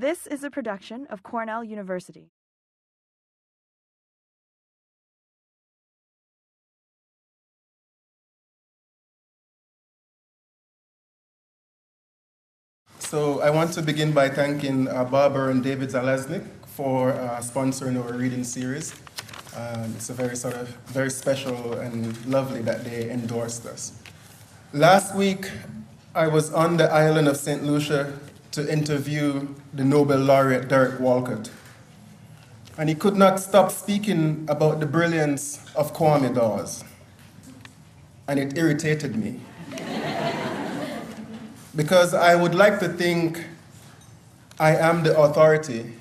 This is a production of Cornell University. So I want to begin by thanking Barbara and David Zalaznick for sponsoring our reading series. It's a very special and lovely that they endorsed us. Last week, I was on the island of St. Lucia to interview the Nobel laureate Derek Walcott. And he could not stop speaking about the brilliance of Kwame Dawes. And it irritated me. Because I would like to think I am the authority,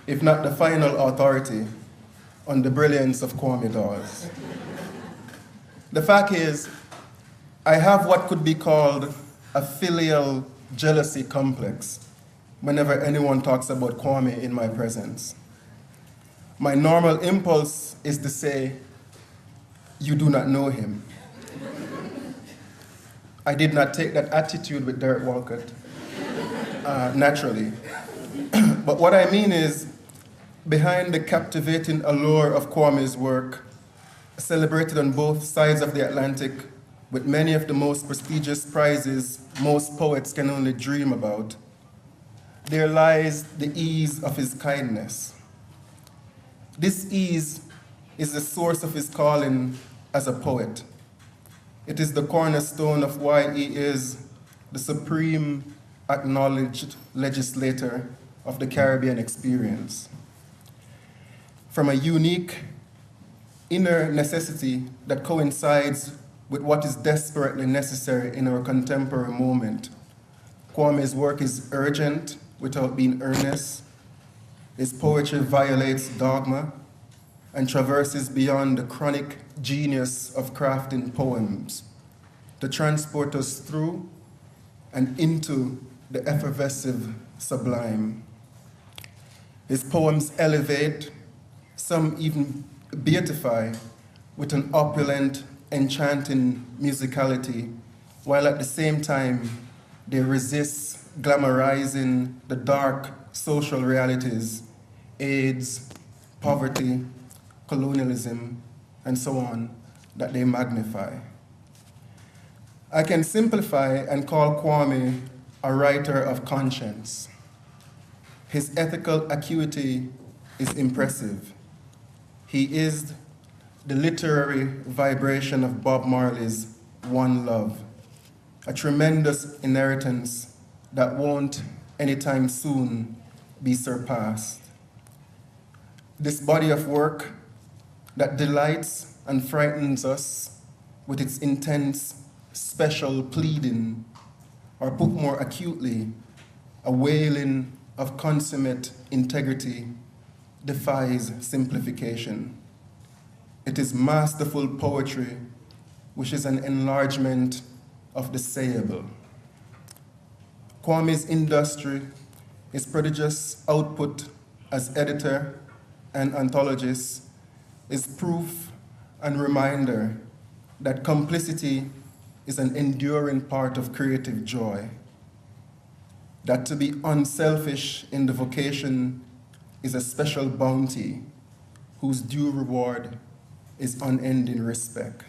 if not the final authority, on the brilliance of Kwame Dawes. The fact is, I have what could be called a filial jealousy complex whenever anyone talks about Kwame in my presence. My normal impulse is to say, "You do not know him." I did not take that attitude with Derek Walcott, naturally. But what I mean is, behind the captivating allure of Kwame's work, celebrated on both sides of the Atlantic with many of the most prestigious prizes most poets can only dream about, there lies the ease of his kindness. This ease is the source of his calling as a poet. It is the cornerstone of why he is the supreme acknowledged legislator of the Caribbean experience. From a unique inner necessity that coincides with what is desperately necessary in our contemporary moment, Kwame's work is urgent without being earnest. His poetry violates dogma and traverses beyond the chronic genius of crafting poems to transport us through and into the effervescent sublime. His poems elevate, some even beatify, with an opulent, enchanting musicality, while at the same time they resist glamorizing the dark social realities, AIDS, poverty, colonialism, and so on, that they magnify. I can simplify and call Kwame a writer of conscience. His ethical acuity is impressive. He is the literary vibration of Bob Marley's One Love, a tremendous inheritance that won't anytime soon be surpassed. This body of work that delights and frightens us with its intense, special pleading, or put more acutely, a wailing of consummate integrity, defies simplification. It is masterful poetry, which is an enlargement of the sayable. Kwame's industry, his prodigious output as editor and anthologist, is proof and reminder that complicity is an enduring part of creative joy, that to be unselfish in the vocation is a special bounty whose due reward is unending respect.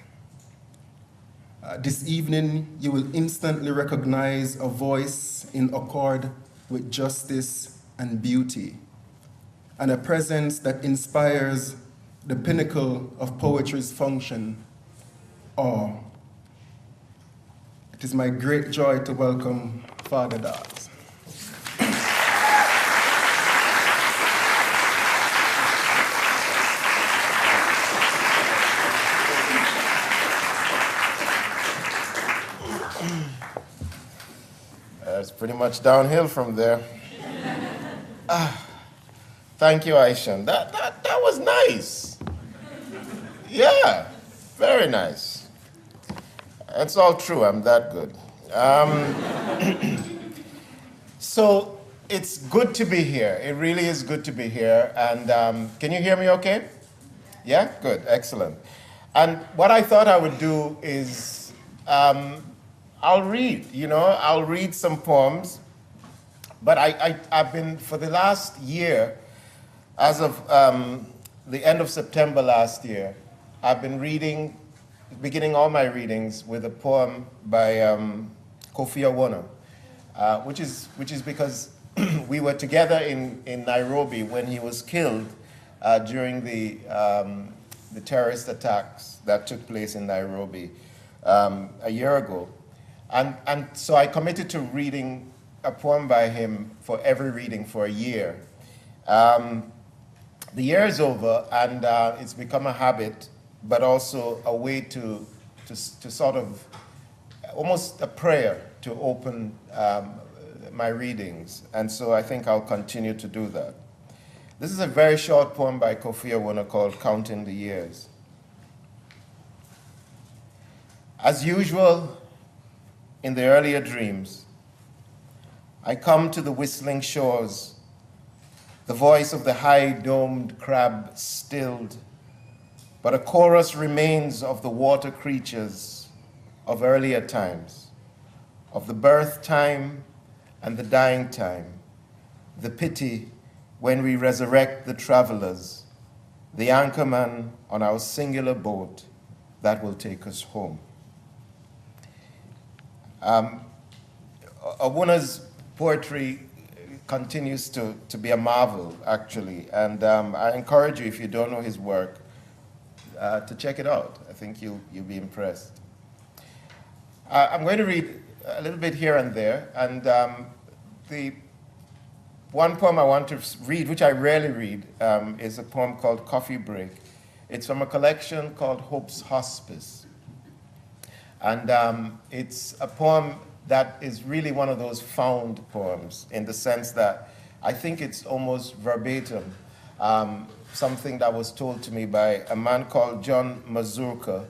This evening, you will instantly recognize a voice in accord with justice and beauty, and a presence that inspires the pinnacle of poetry's function, awe. It is my great joy to welcome Father Dawes. It's pretty much downhill from there. Thank you, Aishan. That was nice. Yeah, very nice. That's all true. I'm that good. So it's good to be here. It really is good to be here. And can you hear me okay? Yeah? Good. Excellent. And what I thought I would do is I'll read some poems But I've been, for the last year, as of the end of September last year, I've been beginning all my readings with a poem by Kofi Awona, which is because we were together in Nairobi when he was killed during the terrorist attacks that took place in Nairobi a year ago. And so I committed to reading a poem by him for every reading for a year. The year is over, and it's become a habit, but also a way to sort of, almost a prayer to open my readings. And so I think I'll continue to do that. This is a very short poem by Kofi Awona called Counting the Years. As usual, in the earlier dreams, I come to the whistling shores, the voice of the high-domed crab stilled, but a chorus remains of the water creatures of earlier times, of the birth time and the dying time, the pity when we resurrect the travelers, the anchorman on our singular boat that will take us home. Awona's poetry continues to be a marvel, actually, and I encourage you, if you don't know his work, to check it out. I think you'll be impressed. I'm going to read a little bit here and there, and the one poem I want to read, which I rarely read, is a poem called Coffee Break. It's from a collection called Hope's Hospice. And it's a poem that is really one of those found poems, in the sense that I think it's almost verbatim, something that was told to me by a man called John Mazurka,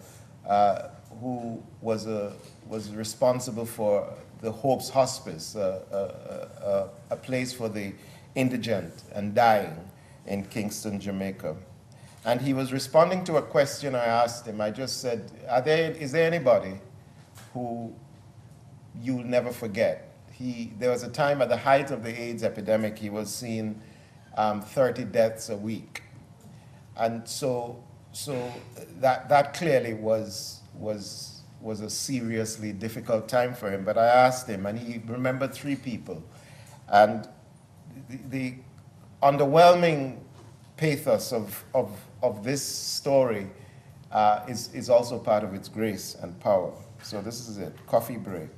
who was responsible for the Hope's Hospice, a place for the indigent and dying in Kingston, Jamaica. And he was responding to a question I asked him. I just said, is there anybody who you'll never forget? There was a time at the height of the AIDS epidemic, he was seeing 30 deaths a week. And so that clearly was a seriously difficult time for him. But I asked him, and he remembered 3 people. And the underwhelming pathos of this story is also part of its grace and power. So this is it, Coffee Break.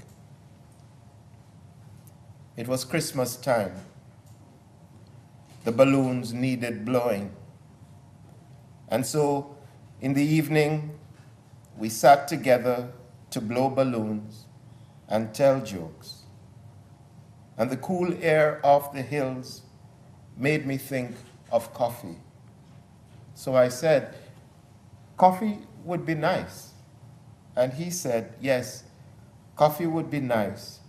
It was Christmas time. The balloons needed blowing. And so in the evening, we sat together to blow balloons and tell jokes. And the cool air of the hills made me think of coffee. So I said, coffee would be nice. And he said, yes, coffee would be nice,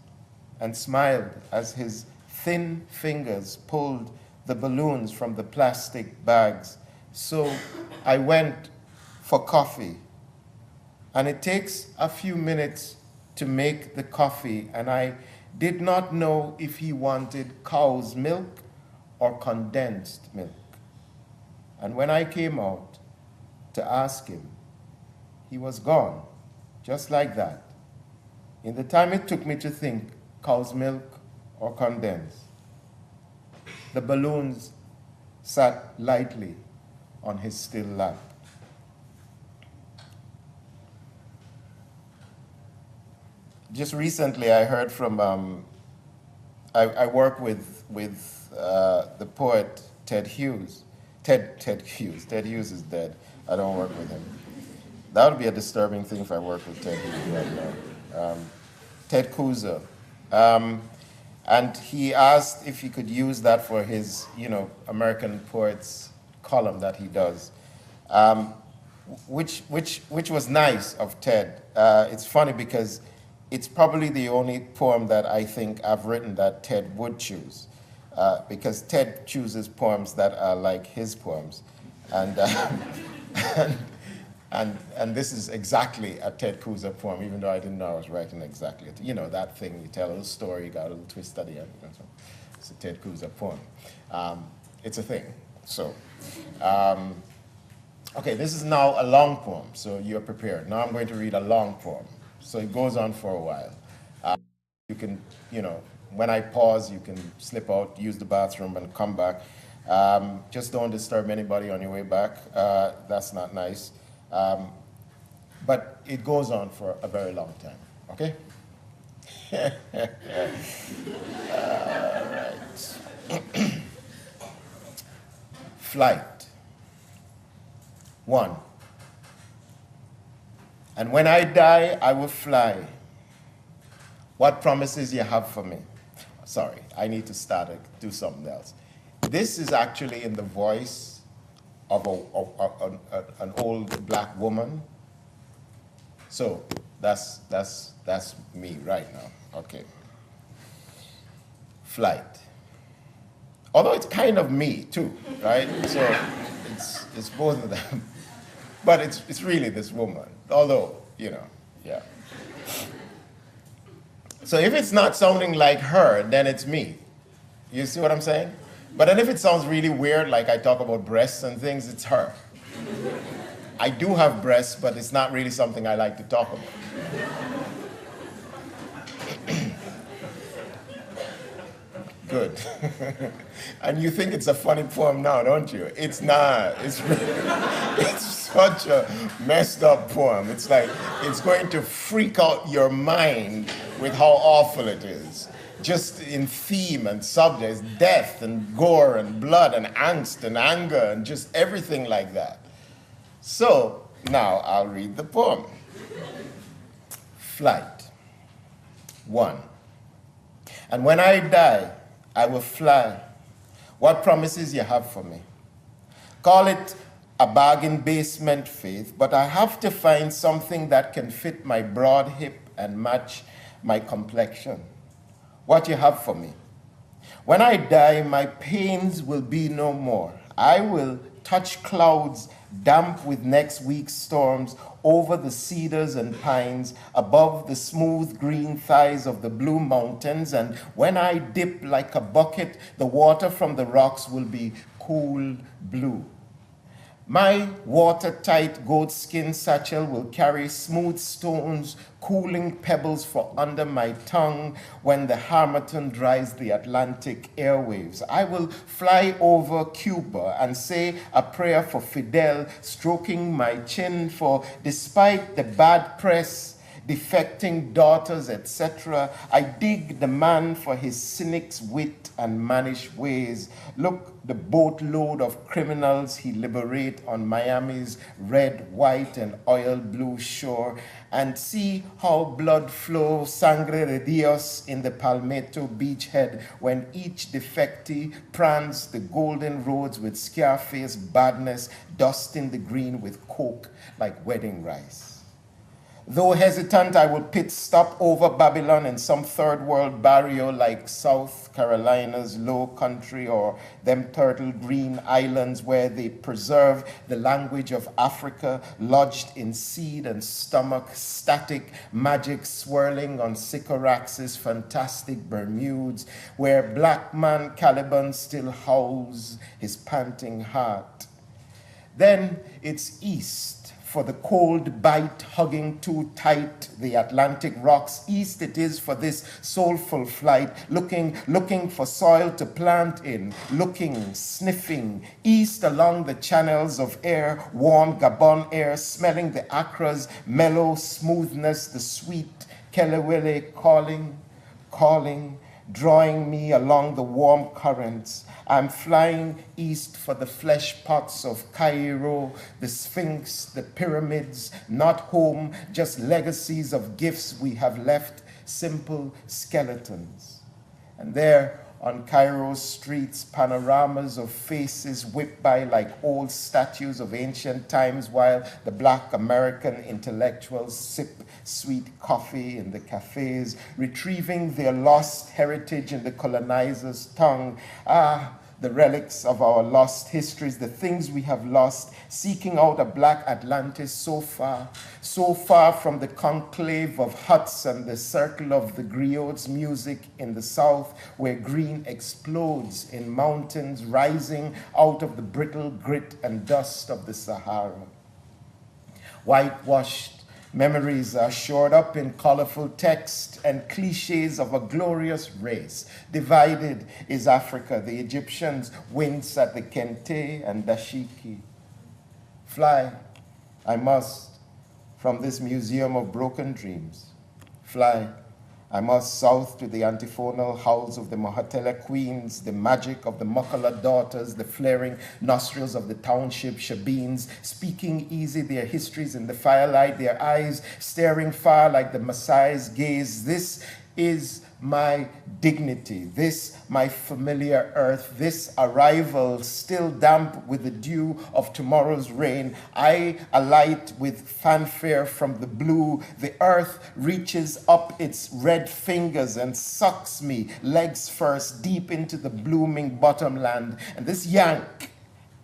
and smiled as his thin fingers pulled the balloons from the plastic bags. So I went for coffee. And it takes a few minutes to make the coffee, and I did not know if he wanted cow's milk or condensed milk. And when I came out to ask him, he was gone, just like that. In the time it took me to think, cow's milk or condensed. The balloons sat lightly on his still lap. Just recently, I heard from, I work with the poet Ted Hughes. Ted Hughes. Ted Hughes is dead. I don't work with him. That would be a disturbing thing if I worked with Ted Hughes right now. Ted Kuza. And he asked if he could use that for his, American Poets column that he does, which was nice of Ted. It's funny because it's probably the only poem that I think I've written that Ted would choose, because Ted chooses poems that are like his poems. And, and this is exactly a Ted Kuza poem, even though I didn't know I was writing exactly. That thing, you tell a little story, you got a little twist at the end. It's a Ted Cruz poem. It's a thing. So, okay, this is now a long poem, so you're prepared. Now I'm going to read a long poem. So it goes on for a while. You can, you know, when I pause, you can slip out, use the bathroom, and come back. Just don't disturb anybody on your way back. That's not nice. But it goes on for a very long time, okay? All right. Flight. 1. And when I die, I will fly. What promises you have for me? Sorry, I need to start do something else. This is actually in the voice of an old black woman. So that's me right now. Okay. Flight. Although it's kind of me too, right? So it's both of them. But it's really this woman. Although, you know, yeah. So if it's not sounding like her, then it's me. You see what I'm saying? But then if it sounds really weird, like I talk about breasts and things, it's her. I do have breasts, but it's not really something I like to talk about. Good. And you think it's a funny poem now, don't you? It's not. It's such a messed up poem. It's like, it's going to freak out your mind with how awful it is. Just in theme and subject, death and gore and blood and angst and anger and just everything like that. So, now I'll read the poem. Flight. 1. And when I die, I will fly. What promises you have for me? Call it a bargain basement faith, but I have to find something that can fit my broad hip and match my complexion. What you have for me? When I die, my pains will be no more. I will touch clouds damp with next week's storms over the cedars and pines, above the smooth green thighs of the blue mountains, and when I dip like a bucket, the water from the rocks will be cool blue. My watertight goatskin satchel will carry smooth stones, cooling pebbles for under my tongue when the Harmattan dries the Atlantic airwaves. I will fly over Cuba and say a prayer for Fidel, stroking my chin, for despite the bad press, defecting daughters, etc., I dig the man for his cynic's wit and mannish ways. Look, the boatload of criminals he liberate on Miami's red, white, and oil blue shore, and see how blood flows sangre de Dios in the Palmetto beachhead when each defectee prance the golden roads with Scarface badness, dusting the green with coke like wedding rice. Though hesitant, I will pit stop over Babylon in some third world barrio like South Carolina's low country or them turtle green islands where they preserve the language of Africa lodged in seed and stomach, static magic swirling on Sycorax's fantastic Bermudes, where black man Caliban still howls his panting heart. Then it's east, for the cold bite hugging too tight the Atlantic rocks. East it is for this soulful flight, looking for soil to plant in, looking, sniffing. East along the channels of air, warm Gabon air, smelling the Accra's mellow smoothness, the sweet Kelewele calling, drawing me along the warm currents. I'm flying east for the flesh pots of Cairo, the Sphinx, the pyramids, not home, just legacies of gifts we have left, simple skeletons. And there on Cairo's streets, panoramas of faces whip by like old statues of ancient times while the black American intellectuals sip sweet coffee in the cafes, retrieving their lost heritage in the colonizer's tongue. Ah, the relics of our lost histories, the things we have lost, seeking out a black Atlantis so far from the conclave of huts and the circle of the griot's music in the south, where green explodes in mountains rising out of the brittle grit and dust of the Sahara. Whitewashed memories are shored up in colorful text and cliches of a glorious race. Divided is Africa. The Egyptians wince at the kente and dashiki. Fly, I must, from this museum of broken dreams. Fly, I must south to the antiphonal howls of the Mohatela queens, the magic of the Makala daughters, the flaring nostrils of the township Shabeens, speaking easy their histories in the firelight, their eyes staring far like the Maasai's gaze. This is my dignity, this my familiar earth, this arrival still damp with the dew of tomorrow's rain. I alight with fanfare from the blue. The earth reaches up its red fingers and sucks me, legs first, deep into the blooming bottomland. And this yank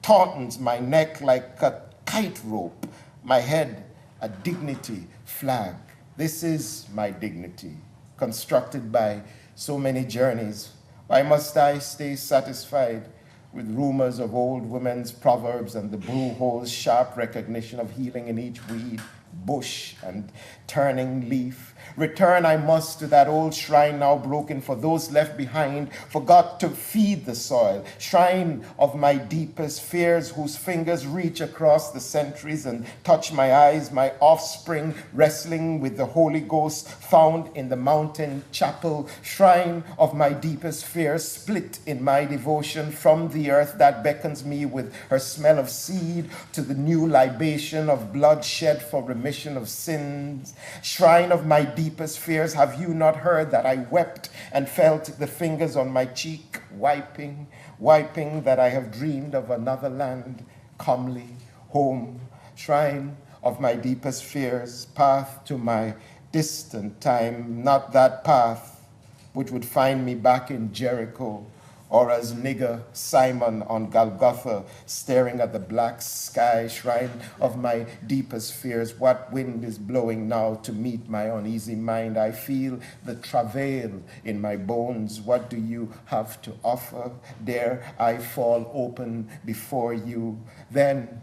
tautens my neck like a kite rope, my head a dignity flag. This is my dignity, constructed by so many journeys. Why must I stay satisfied with rumors of old women's proverbs and the brew hole's sharp recognition of healing in each weed, bush, and turning leaf? Return I must to that old shrine now broken, for those left behind forgot to feed the soil. Shrine of my deepest fears, whose fingers reach across the centuries and touch my eyes, my offspring wrestling with the Holy Ghost found in the mountain chapel. Shrine of my deepest fears, split in my devotion from the earth that beckons me with her smell of seed to the new libation of blood shed for remission of sins. Shrine of my deepest fears, have you not heard that I wept and felt the fingers on my cheek, wiping that I have dreamed of another land, comely, home? Shrine of my deepest fears, path to my distant time, not that path which would find me back in Jericho, or as nigger Simon on Golgotha, staring at the black sky. Shrine of my deepest fears, what wind is blowing now to meet my uneasy mind? I feel the travail in my bones. What do you have to offer? Dare I fall open before you? Then,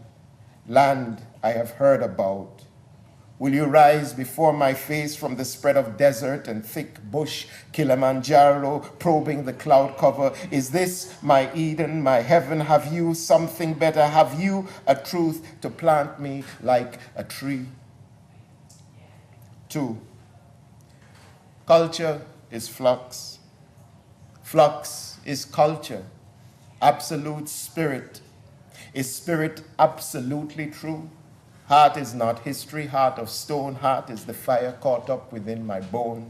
land I have heard about, will you rise before my face from the spread of desert and thick bush, Kilimanjaro, probing the cloud cover? Is this my Eden, my heaven? Have you something better? Have you a truth to plant me like a tree? 2, culture is flux. Flux is culture. Absolute spirit. Is spirit absolutely true? Heart is not history, heart of stone. Heart is the fire caught up within my bones.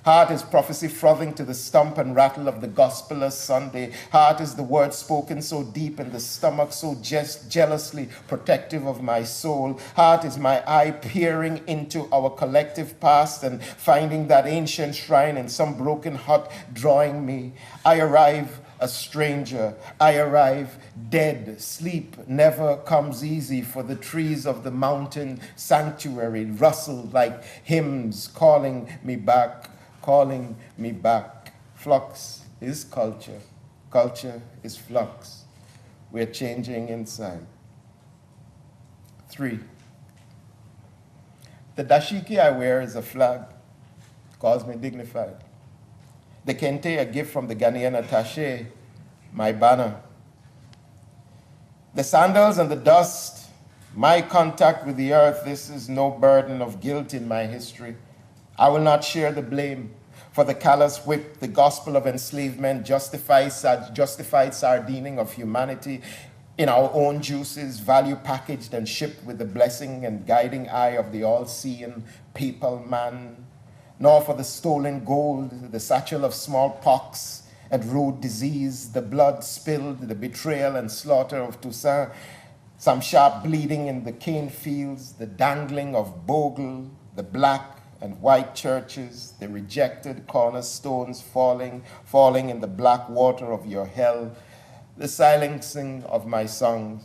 Heart is prophecy frothing to the stump and rattle of the gospeler's Sunday. Heart is the word spoken so deep in the stomach, so jealously protective of my soul. Heart is my eye peering into our collective past and finding that ancient shrine in some broken hut drawing me. I arrive a stranger. I arrive dead. Sleep never comes easy, for the trees of the mountain sanctuary rustle like hymns calling me back, calling me back. Flux is culture. Culture is flux. We're changing inside. 3, the dashiki I wear is a flag. Calls me dignified. The kente, a gift from the Ghanaian attaché, my banner. The sandals and the dust, my contact with the earth, this is no burden of guilt in my history. I will not share the blame for the callous whip, the gospel of enslavement, justified sardining of humanity in our own juices, value packaged and shipped with the blessing and guiding eye of the all-seeing papal man, nor for the stolen gold, the satchel of smallpox and rude disease, the blood spilled, the betrayal and slaughter of Toussaint, some sharp bleeding in the cane fields, the dangling of Bogle, the black and white churches, the rejected cornerstones falling in the black water of your hell, the silencing of my songs.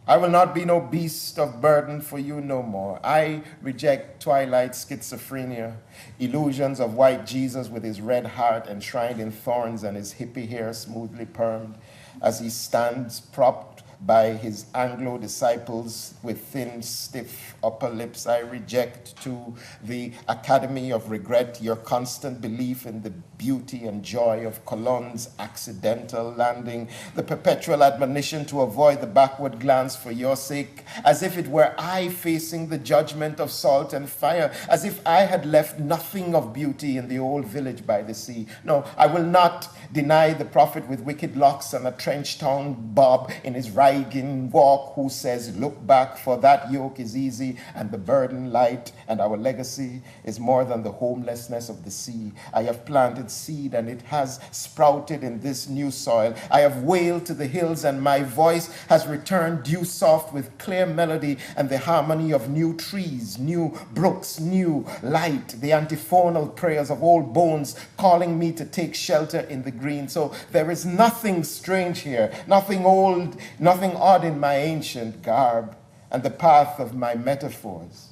I will not be no beast of burden for you no more. I reject twilight schizophrenia, illusions of white Jesus with his red heart enshrined in thorns and his hippie hair smoothly permed as he stands propped by his Anglo disciples with thin, stiff upper lips. I reject to the Academy of Regret your constant belief in the beauty and joy of Cologne's accidental landing, the perpetual admonition to avoid the backward glance for your sake, as if it were I facing the judgment of salt and fire, as if I had left nothing of beauty in the old village by the sea. No, I will not deny the prophet with wicked locks and a trench-town bob in his riding walk who says, look back, for that yoke is easy and the burden light, and our legacy is more than the homelessness of the sea. I have planted seed and it has sprouted in this new soil. I have wailed to the hills and my voice has returned dew soft with clear melody and the harmony of new trees, new brooks, new light, the antiphonal prayers of old bones calling me to take shelter in the green. So there is nothing strange here, nothing old, nothing odd in my ancient garb and the path of my metaphors.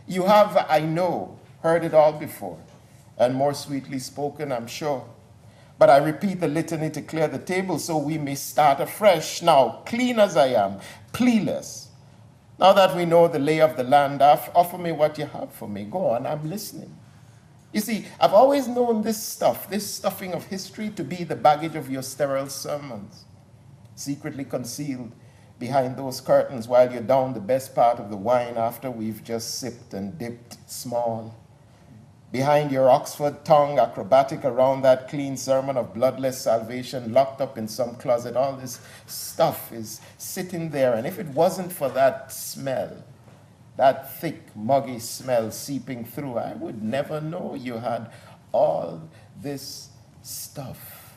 You have, I know, heard it all before, and more sweetly spoken, I'm sure. But I repeat the litany to clear the table so we may start afresh. Now, clean as I am, plealess. Now that we know the lay of the land, offer me what you have for me. Go on, I'm listening. You see, I've always known this stuff, this stuffing of history, to be the baggage of your sterile sermons, secretly concealed behind those curtains while you're down the best part of the wine after we've just sipped and dipped small. Behind your Oxford tongue, acrobatic around that clean sermon of bloodless salvation, locked up in some closet, all this stuff is sitting there. And if it wasn't for that smell, that thick, muggy smell seeping through, I would never know you had all this stuff.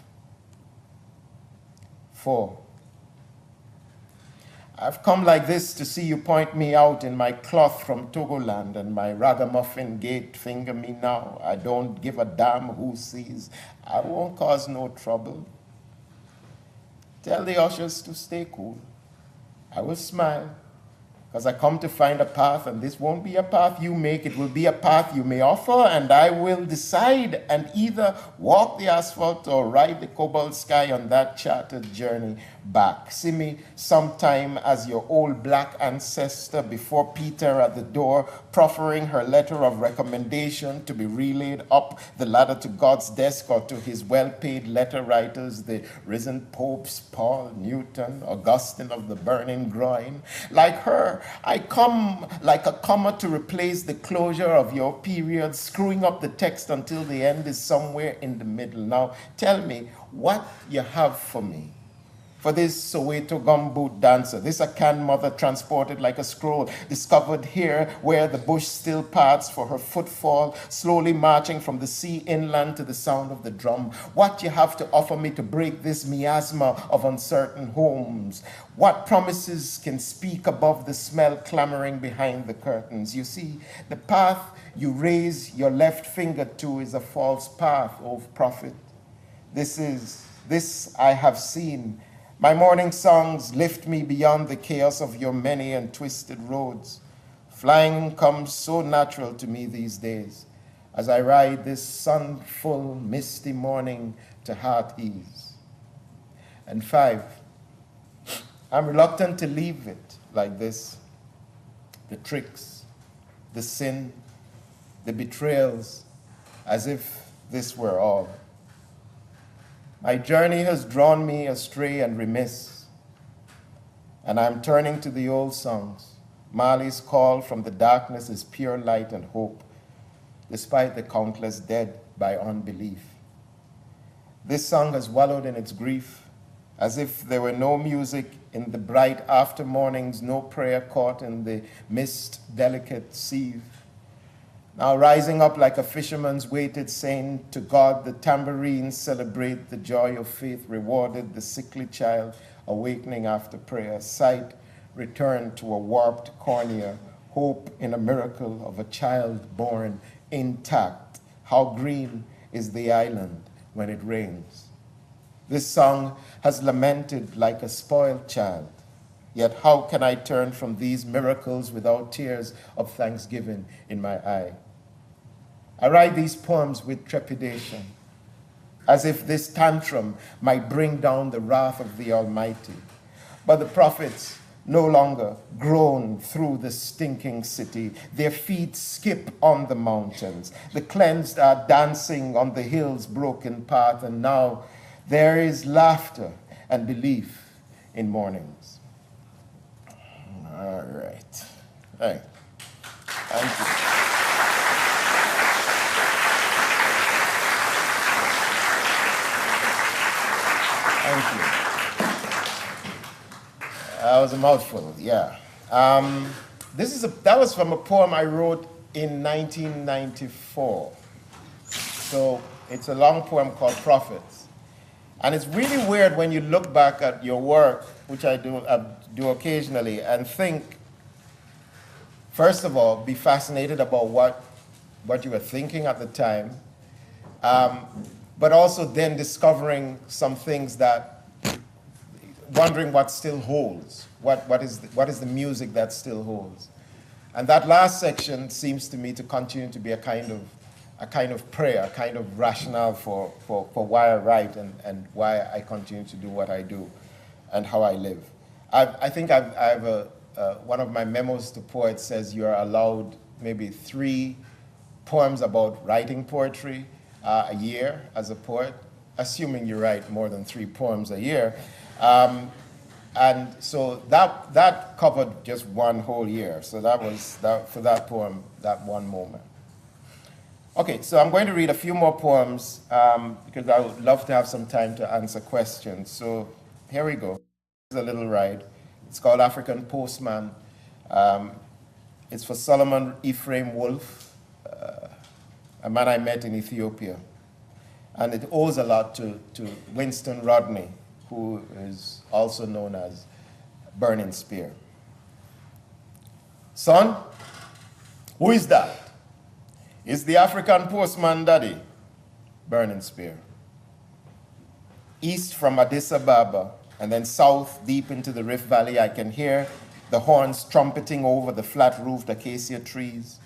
4. I've come like this to see you point me out in my cloth from Togoland and my ragamuffin gait. Finger me now. I don't give a damn who sees. I won't cause no trouble. Tell the ushers to stay cool. I will smile, because I come to find a path, and this won't be a path you make. It will be a path you may offer, and I will decide and either walk the asphalt or ride the cobalt sky on that chartered journey back. See me sometime as your old black ancestor before Peter at the door, proffering her letter of recommendation to be relayed up the ladder to God's desk or to his well-paid letter writers, the risen popes Paul, Newton, Augustine of the burning groin. Like her, I come like a comma to replace the closure of your period, screwing up the text until the end is somewhere in the middle. Now, tell me what you have for me. For this Soweto gumboot dancer, this Akan mother transported like a scroll, discovered here where the bush still parts for her footfall, slowly marching from the sea inland to the sound of the drum. What you have to offer me to break this miasma of uncertain homes? What promises can speak above the smell clamoring behind the curtains? You see, the path you raise your left finger to is a false path, O prophet. This I have seen. My morning songs lift me beyond the chaos of your many and twisted roads. Flying comes so natural to me these days as I ride this sun-full, misty morning to heart ease. And 5, I'm reluctant to leave it like this. The tricks, the sin, the betrayals, as if this were all. My journey has drawn me astray and remiss, and I'm turning to the old songs. Marley's call from the darkness is pure light and hope, despite the countless dead by unbelief. This song has wallowed in its grief, as if there were no music in the bright after mornings, no prayer caught in the mist delicate sieve. Now rising up like a fisherman's weighted saint, to God the tambourines celebrate the joy of faith rewarded, the sickly child awakening after prayer, sight returned to a warped cornea, hope in a miracle of a child born intact. How green is the island when it rains. This song has lamented like a spoiled child. Yet how can I turn from these miracles without tears of thanksgiving in my eye? I write these poems with trepidation, as if this tantrum might bring down the wrath of the Almighty. But the prophets no longer groan through the stinking city. Their feet skip on the mountains. The cleansed are dancing on the hill's broken path, and now there is laughter and belief in mornings. All right. Hey. Thank you. Thank you. That was a mouthful, yeah. That was from a poem I wrote in 1994. So it's a long poem called Prophets. And it's really weird when you look back at your work, which I do occasionally, and think, first of all, be fascinated about what you were thinking at the time, but also then discovering some things that, wondering what still holds, what is the music that still holds. And that last section seems to me to continue to be a kind of prayer, a kind of rationale for why I write and why I continue to do what I do and how I live. I think I have one of my memos to poets says you are allowed maybe 3 poems about writing poetry a year as a poet, assuming you write more than 3 poems a year. And so that covered just one whole year. So that was for that poem, that one moment. Okay, so I'm going to read a few more poems because I would love to have some time to answer questions. So here we go. It's a little ride. It's called African Postman. It's for Solomon Ephraim Wolf, a man I met in Ethiopia. And it owes a lot to Winston Rodney, who is also known as Burning Spear. Son, who is that? It's the African Postman, Daddy. Burning Spear. East from Addis Ababa, and then south deep into the Rift Valley, I can hear the horns trumpeting over the flat-roofed acacia trees.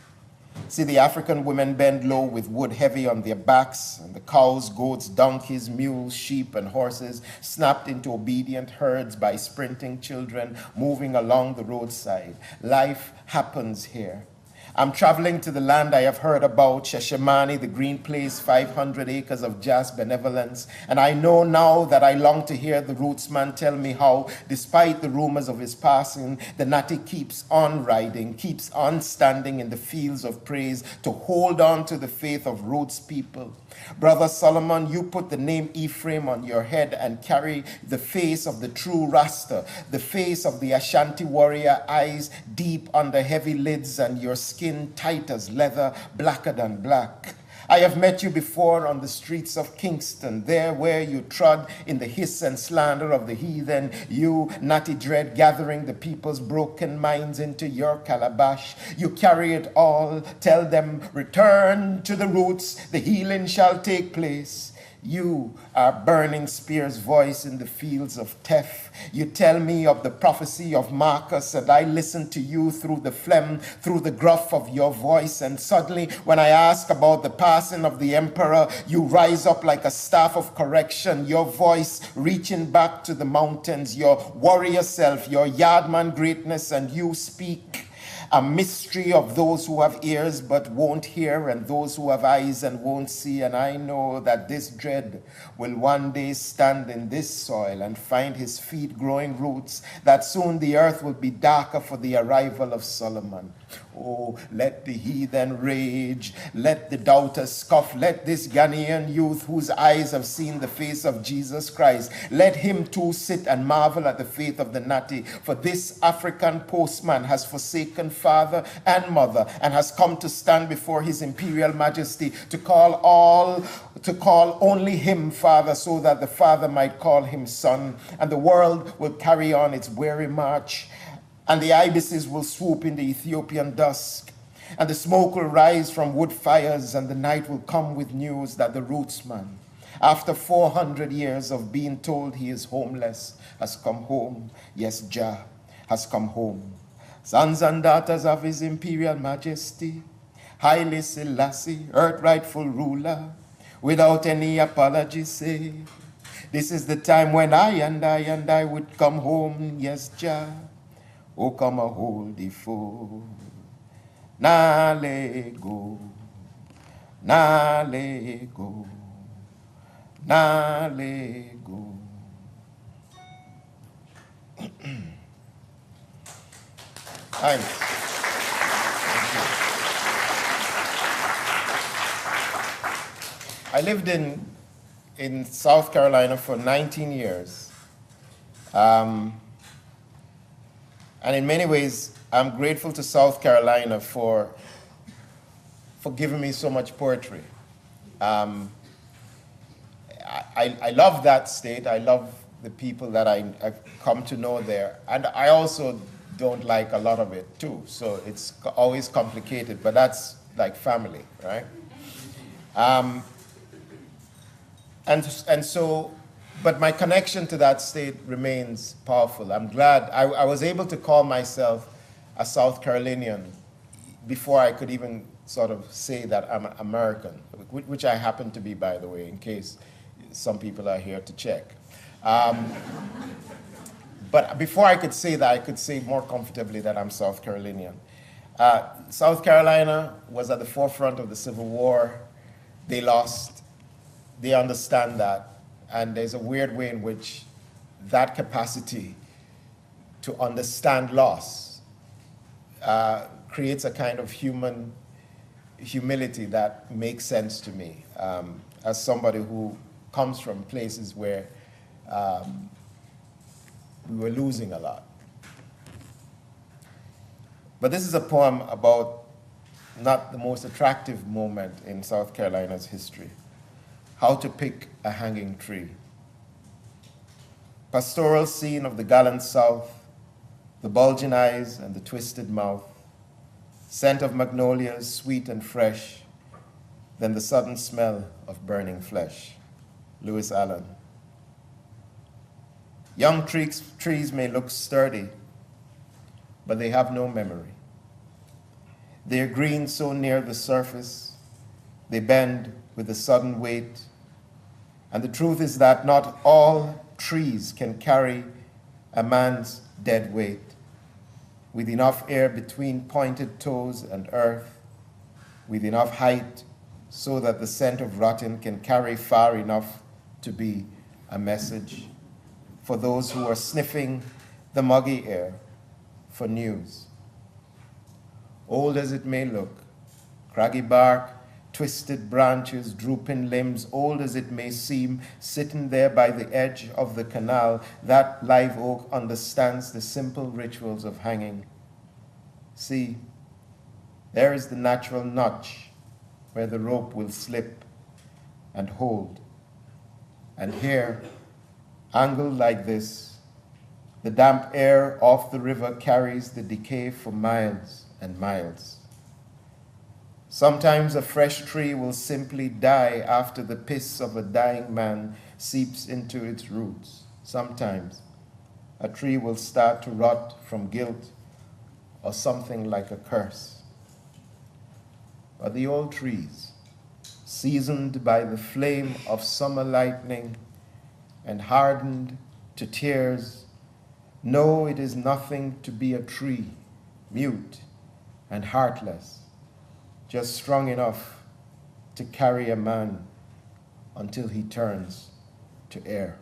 See the African women bend low with wood heavy on their backs, and the cows, goats, donkeys, mules, sheep, and horses snapped into obedient herds by sprinting children moving along the roadside. Life happens here. I'm traveling to the land I have heard about, Sheshemani, the green place, 500 acres of just benevolence. And I know now that I long to hear the rootsman tell me how, despite the rumors of his passing, the Nati keeps on riding, keeps on standing in the fields of praise to hold on to the faith of roots people. Brother Solomon, you put the name Ephraim on your head and carry the face of the true Rasta, the face of the Ashanti warrior, eyes deep under heavy lids and your skin tight as leather, blacker than black. I have met you before on the streets of Kingston, there where you trod in the hiss and slander of the heathen, you, Natty Dread, gathering the people's broken minds into your calabash. You carry it all, tell them, return to the roots, the healing shall take place. You are Burning Spear's voice in the fields of Dept. You tell me of the prophecy of Marcus, and I listen to you through the phlegm, through the gruff of your voice. And suddenly, when I ask about the passing of the emperor, you rise up like a staff of correction, your voice reaching back to the mountains, your warrior self, your yardman greatness, and you speak. A mystery of those who have ears but won't hear, and those who have eyes and won't see. And I know that this dread will one day stand in this soil and find his feet growing roots, that soon the earth will be darker for the arrival of Solomon. Oh, let the heathen rage, let the doubters scoff, let this Ghanaian youth whose eyes have seen the face of Jesus Christ, let him too sit and marvel at the faith of the Nati. For this African postman has forsaken father and mother and has come to stand before his imperial majesty to call only him father, so that the father might call him son, and the world will carry on its weary march. And the ibises will swoop in the Ethiopian dusk, and the smoke will rise from wood fires, and the night will come with news that the rootsman after 400 years of being told he is homeless, has come home. Yes, Jah has come home. Sons and daughters of his imperial majesty, Haile Selassie, earth rightful ruler, without any apology say, this is the time when I would come home. Yes, Jah, oh come a hold the foe. Na let go, na let go, na let go. Thanks. I lived in South Carolina for 19 years. And in many ways, I'm grateful to South Carolina for giving me so much poetry. I love that state. I love the people that I've come to know there. And I also don't like a lot of it too. So it's always complicated, but that's like family, right? But my connection to that state remains powerful. I'm glad I was able to call myself a South Carolinian before I could even sort of say that I'm American, which I happen to be, by the way, in case some people are here to check. But before I could say that, I could say more comfortably that I'm South Carolinian. South Carolina was at the forefront of the Civil War. They lost. They understand that. And there's a weird way in which that capacity to understand loss creates a kind of human humility that makes sense to me as somebody who comes from places where we were losing a lot. But this is a poem about not the most attractive moment in South Carolina's history: how to pick a hanging tree. Pastoral scene of the gallant South, the bulging eyes and the twisted mouth, scent of magnolias, sweet and fresh, then the sudden smell of burning flesh. Lewis Allen. Young trees may look sturdy, but they have no memory. They are green so near the surface, they bend with a sudden weight. And the truth is that not all trees can carry a man's dead weight, with enough air between pointed toes and earth, with enough height so that the scent of rotten can carry far enough to be a message for those who are sniffing the muggy air for news. Old as it may look, craggy bark, twisted branches, drooping limbs, old as it may seem, sitting there by the edge of the canal, that live oak understands the simple rituals of hanging. See, there is the natural notch where the rope will slip and hold. And here, angled like this, the damp air off the river carries the decay for miles and miles. Sometimes a fresh tree will simply die after the piss of a dying man seeps into its roots. Sometimes a tree will start to rot from guilt or something like a curse. But the old trees, seasoned by the flame of summer lightning and hardened to tears, know it is nothing to be a tree, mute and heartless, just strong enough to carry a man until he turns to air.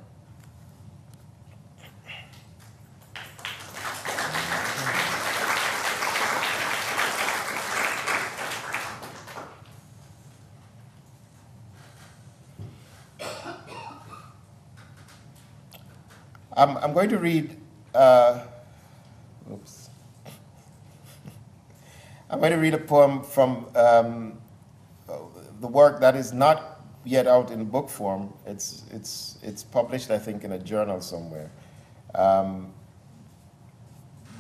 I'm going to read, oops. I'm going to read a poem from the work that is not yet out in book form. It's published, I think, in a journal somewhere.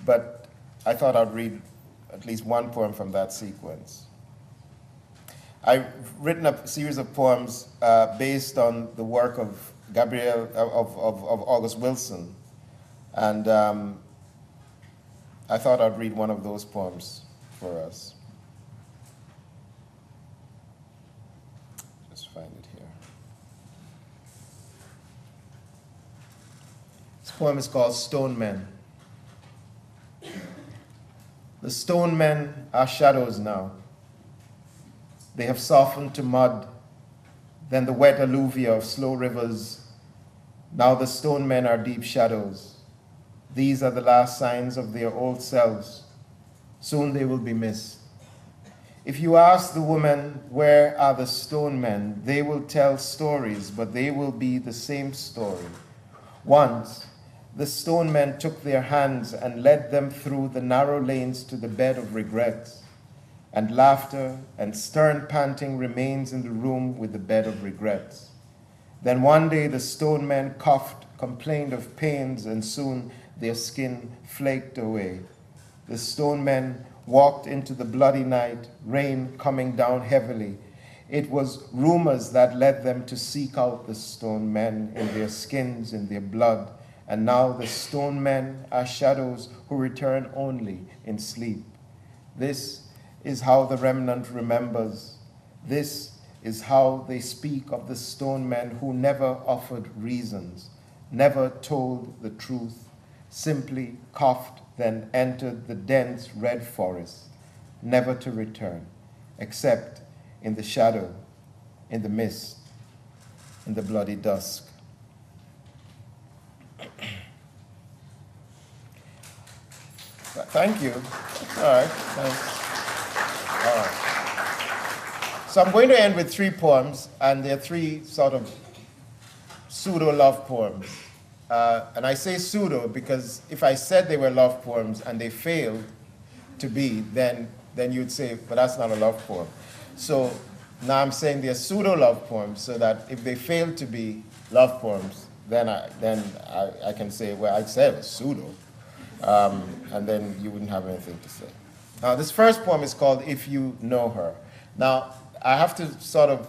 But I thought I'd read at least one poem from that sequence. I've written a series of poems based on the work of of August Wilson. And I thought I'd read one of those poems for us. Just find it here. This poem is called Stone Men. The stone men are shadows now. They have softened to mud, then the wet alluvia of slow rivers. Now the stone men are deep shadows. These are the last signs of their old selves. Soon they will be missed. If you ask the women, where are the stone men, they will tell stories, but they will be the same story. Once, the stone men took their hands and led them through the narrow lanes to the bed of regrets, and laughter and stern panting remains in the room with the bed of regrets. Then one day the stone men coughed, complained of pains, and soon their skin flaked away. The stone men walked into the bloody night, rain coming down heavily. It was rumors that led them to seek out the stone men in their skins, in their blood. And now the stone men are shadows who return only in sleep. This is how the remnant remembers. This is how they speak of the stone men who never offered reasons, never told the truth, simply coughed, then entered the dense red forest, never to return, except in the shadow, in the mist, in the bloody dusk. Thank you. All right, thanks. All right. So I'm going to end with 3 poems, and they're 3 sort of pseudo-love poems. And I say pseudo because if I said they were love poems and they failed to be, then you'd say, but that's not a love poem. So now I'm saying they're pseudo-love poems so that if they fail to be love poems, then I can say, well, I'd say it was pseudo. And then you wouldn't have anything to say. Now, this first poem is called If You Know Her. Now, I have to sort of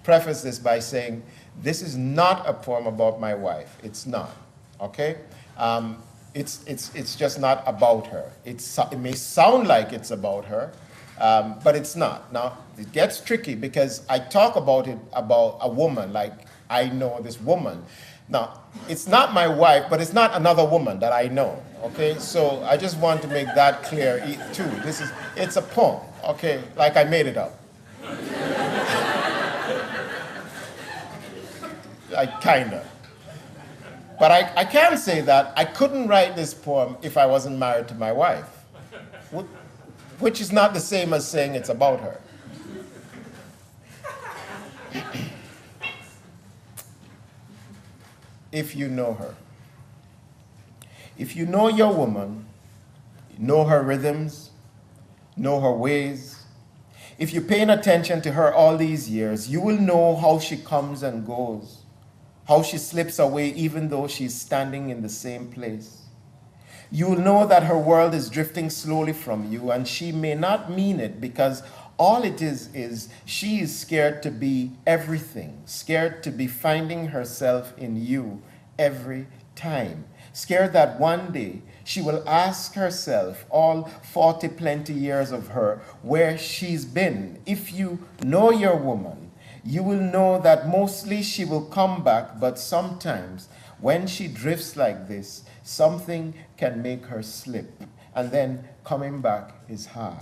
preface this by saying this is not a poem about my wife. It's not, okay? It's just not about her. It may sound like it's about her, but it's not. Now, it gets tricky because I talk about it about a woman, like I know this woman. Now, it's not my wife, but it's not another woman that I know, okay? So I just want to make that clear too. It's a poem, okay? Like I made it up. Like, kinda. But I can say that I couldn't write this poem if I wasn't married to my wife, which is not the same as saying it's about her. If you know her. If you know your woman, know her rhythms, know her ways. If you're paying attention to her all these years, you will know how she comes and goes, how she slips away even though she's standing in the same place. You will know that her world is drifting slowly from you, and she may not mean it because all it is she is scared to be everything, scared to be finding herself in you every time, scared that one day she will ask herself, all 40 plenty years of her, where she's been. If you know your woman, you will know that mostly she will come back, but sometimes when she drifts like this, something can make her slip, and then coming back is hard.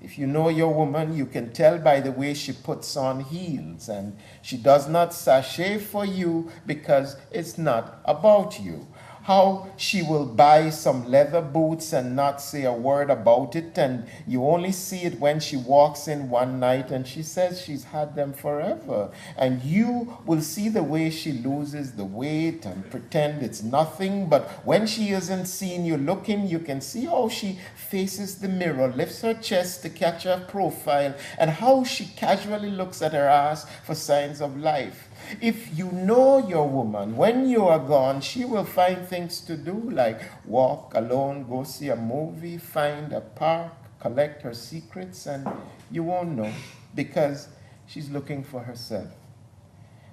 If you know your woman, you can tell by the way she puts on heels, and she does not sashay for you because it's not about you. How she will buy some leather boots and not say a word about it, and you only see it when she walks in one night and she says she's had them forever. And you will see the way she loses the weight and pretend it's nothing, but when she isn't seeing you looking, you can see how she faces the mirror, lifts her chest to catch her profile, and how she casually looks at her ass for signs of life. If you know your woman, when you are gone, she will find things to do like walk alone, go see a movie, find a park, collect her secrets, and you won't know. because she's looking for herself.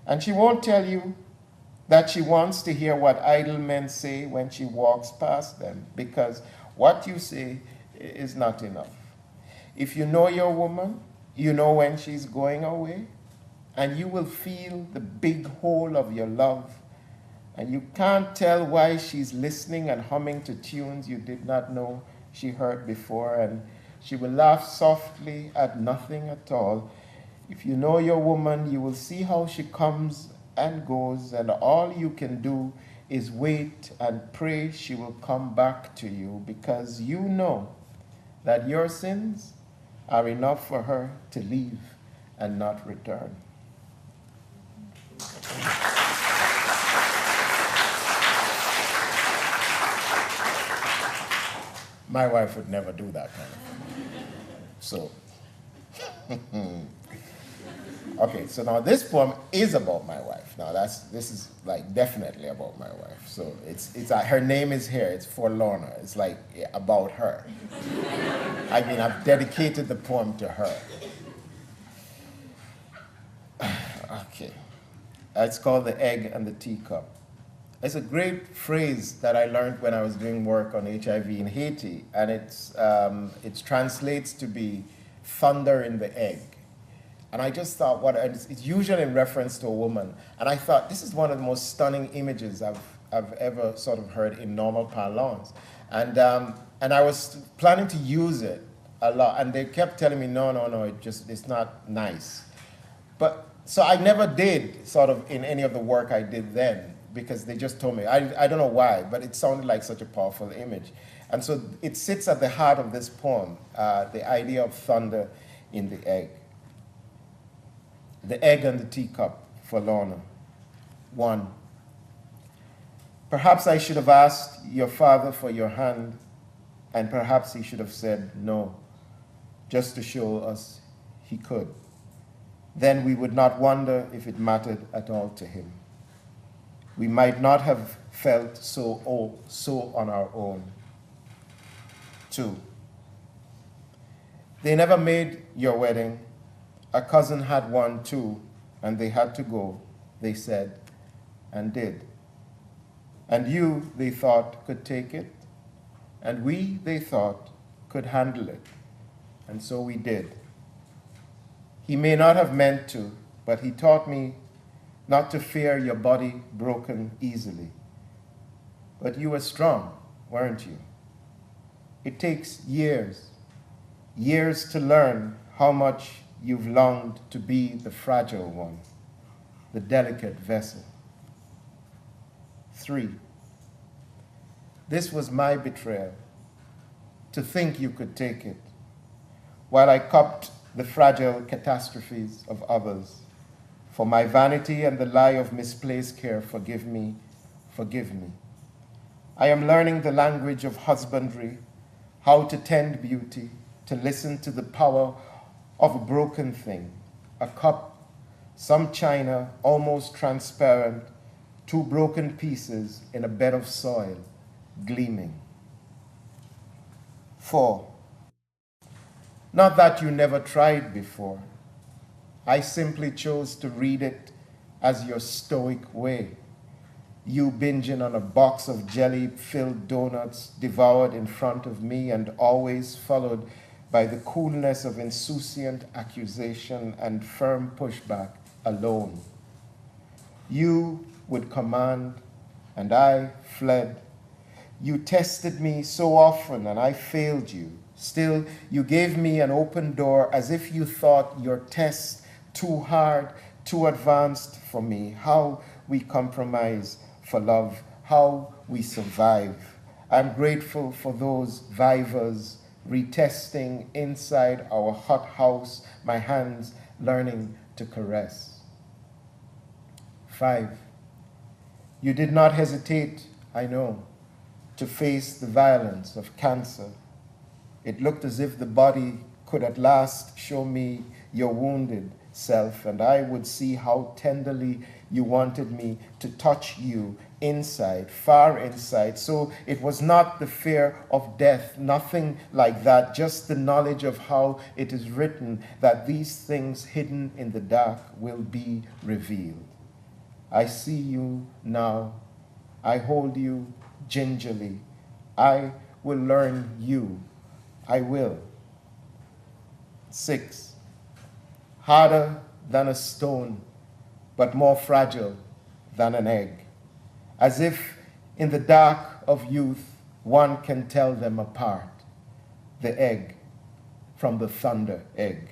And she won't tell you that she wants to hear what idle men say when she walks past them, because what you say is not enough. If you know your woman, you know when she's going away, and you will feel the big hole of your love, and you can't tell why she's listening and humming to tunes you did not know she heard before, and she will laugh softly at nothing at all. If you know your woman, you will see how she comes and goes, and all you can do is wait and pray she will come back to you, because you know that your sins are enough for her to leave and not return. My wife would never do that kind of thing. So, okay, so now this poem is about my wife. Now this is like definitely about my wife. So it's her name is here. It's for Lorna. It's like about her. I mean, I've dedicated the poem to her. Okay, it's called The Egg and the Teacup. It's a great phrase that I learned when I was doing work on HIV in Haiti, and it translates to be thunder in the egg. And I just thought, it's usually in reference to a woman, and I thought this is one of the most stunning images I've ever sort of heard in normal parlance. And I was planning to use it a lot, and they kept telling me, no, it's not nice. But so I never did sort of in any of the work I did then, because they just told me. I don't know why, but it sounded like such a powerful image. And so it sits at the heart of this poem, the idea of thunder in the egg. The egg and the teacup for Lorna. 1. Perhaps I should have asked your father for your hand, and perhaps he should have said no, just to show us he could. Then we would not wonder if it mattered at all to him. We might not have felt so on our own. 2. They never made your wedding. A cousin had one too, and they had to go, they said, and did. And you, they thought, could take it, and we, they thought, could handle it, and so we did. He may not have meant to, but he taught me not to fear your body broken easily. But you were strong, weren't you? It takes years to learn how much you've longed to be the fragile one, the delicate vessel. 3. This was my betrayal, to think you could take it, while I cupped the fragile catastrophes of others. For my vanity and the lie of misplaced care, forgive me, forgive me. I am learning the language of husbandry, how to tend beauty, to listen to the power of a broken thing, a cup, some china, almost transparent, 2 broken pieces in a bed of soil, gleaming. 4. Not that you never tried before. I simply chose to read it as your stoic way. You binging on a box of jelly-filled donuts devoured in front of me, and always followed by the coolness of insouciant accusation and firm pushback alone. You would command, and I fled. You tested me so often, and I failed you. Still, you gave me an open door as if you thought your test too hard, too advanced for me. How we compromise for love, how we survive. I'm grateful for those vivas retesting inside our hot house, my hands learning to caress. 5. You did not hesitate, I know, to face the violence of cancer. It looked as if the body could at last show me your wounded self, and I would see how tenderly you wanted me to touch you inside, far inside. So it was not the fear of death, nothing like that, just the knowledge of how it is written that these things hidden in the dark will be revealed. I see you now. I hold you gingerly. I will learn you. I will. 6. Harder than a stone, but more fragile than an egg. As if in the dark of youth, one can tell them apart, the egg from the thunder egg.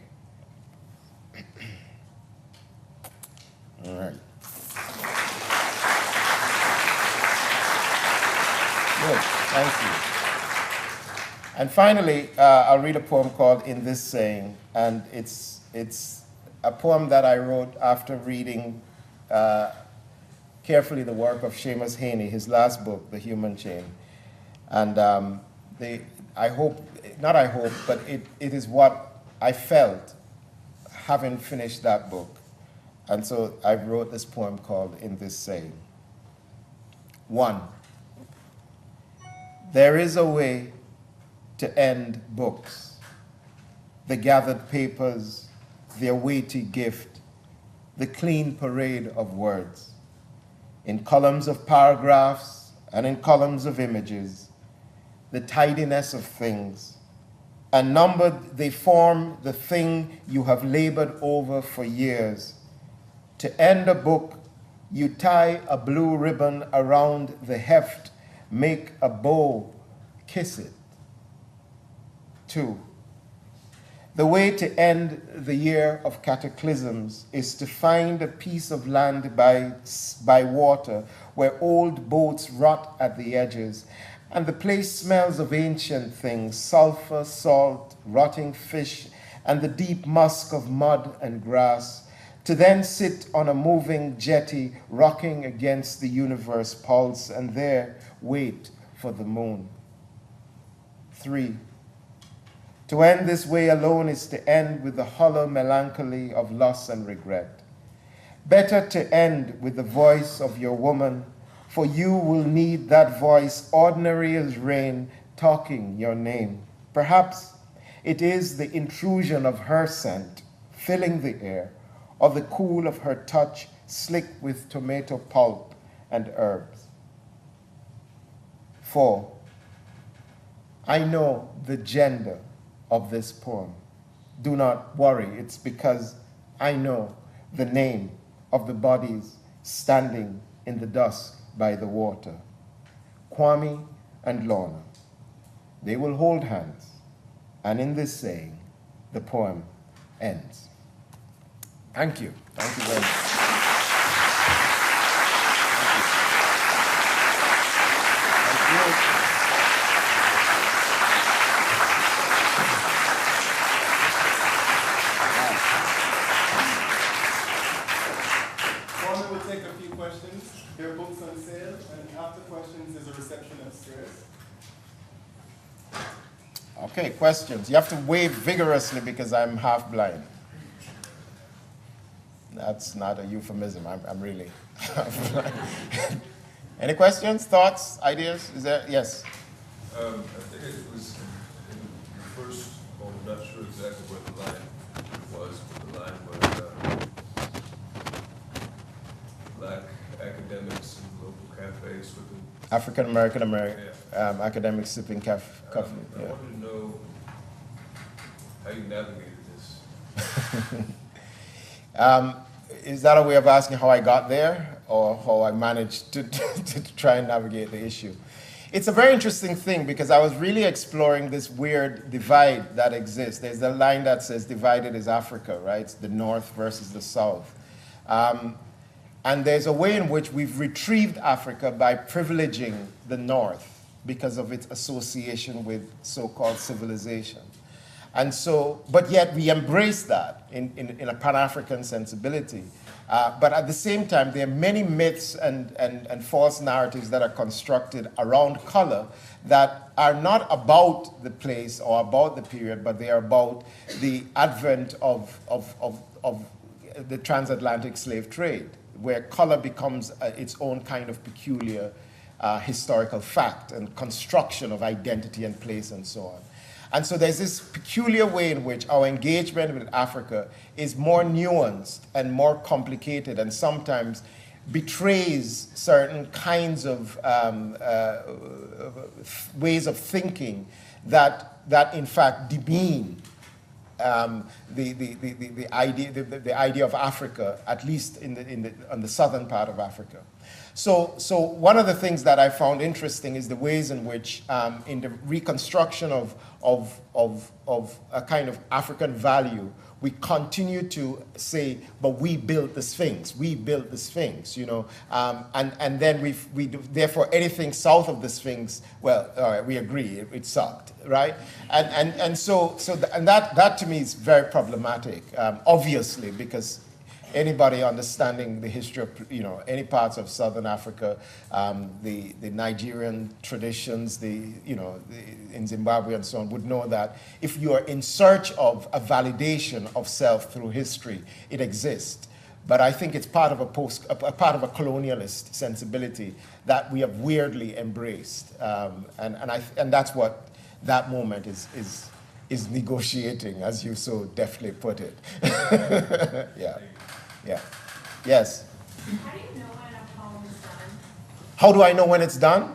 All right. Good, thank you. And finally, I'll read a poem called In This Saying, and it's a poem that I wrote after reading carefully the work of Seamus Heaney, his last book, The Human Chain. And I hope, but it is what I felt having finished that book. And so I wrote this poem called In This Saying. 1. There is a way to end books, the gathered papers, their weighty gift, the clean parade of words. In columns of paragraphs and in columns of images, the tidiness of things. And numbered, they form the thing you have labored over for years. To end a book, you tie a blue ribbon around the heft, make a bow, kiss it. 2. The way to end the year of cataclysms is to find a piece of land by water where old boats rot at the edges, and the place smells of ancient things, sulfur, salt, rotting fish, and the deep musk of mud and grass, to then sit on a moving jetty rocking against the universe pulse, and there wait for the moon. 3. To end this way alone is to end with the hollow melancholy of loss and regret. Better to end with the voice of your woman, for you will need that voice, ordinary as rain, talking your name. Perhaps it is the intrusion of her scent, filling the air, or the cool of her touch, slick with tomato pulp and herbs. 4. I know the gender of this poem. Do not worry, it's because I know the name of the bodies standing in the dusk by the water. Kwame and Lorna. They will hold hands, and in this saying, the poem ends. Thank you. Thank you very much. Thank you. There are books on sale, and after questions, there's a reception upstairs. Okay, questions. You have to wave vigorously because I'm half blind. That's not a euphemism. I'm really half blind. Any questions, thoughts, ideas? Is there? Yes. I think it was in the first poem, I'm not sure exactly where the line was, but the line was black academics in local cafes with the African American academics sipping coffee. I wanted to know how you navigated this. Is that a way of asking how I got there, or how I managed to try and navigate the issue? It's a very interesting thing because I was really exploring this weird divide that exists. There's a line that says divided is Africa, right? It's the North versus the South. And there's a way in which we've retrieved Africa by privileging the North because of its association with so-called civilization. And so, but yet we embrace that in a Pan-African sensibility. But at the same time, there are many myths and false narratives that are constructed around color that are not about the place or about the period, but they are about the advent of the transatlantic slave trade. where color becomes its own kind of peculiar historical fact and construction of identity and place and so on. And so there's this peculiar way in which our engagement with Africa is more nuanced and more complicated and sometimes betrays certain kinds of ways of thinking that in fact demean the idea of Africa, at least on the southern part of Africa. So one of the things that I found interesting is the ways in which, in the reconstruction of a kind of African value, we continue to say, but we built the Sphinx, we built the Sphinx, you know, and then we therefore anything south of the Sphinx, well, all right, we agree, it sucked, right? And so that to me is very problematic, obviously, because anybody understanding the history of, you know, any parts of Southern Africa, the Nigerian traditions, in Zimbabwe and so on, would know that if you are in search of a validation of self through history, it exists. But I think it's part of a colonialist sensibility that we have weirdly embraced, and that's what that moment is negotiating, as you so deftly put it. Yeah. Yeah. Yes. How do you know when a poem is done? How do I know when it's done?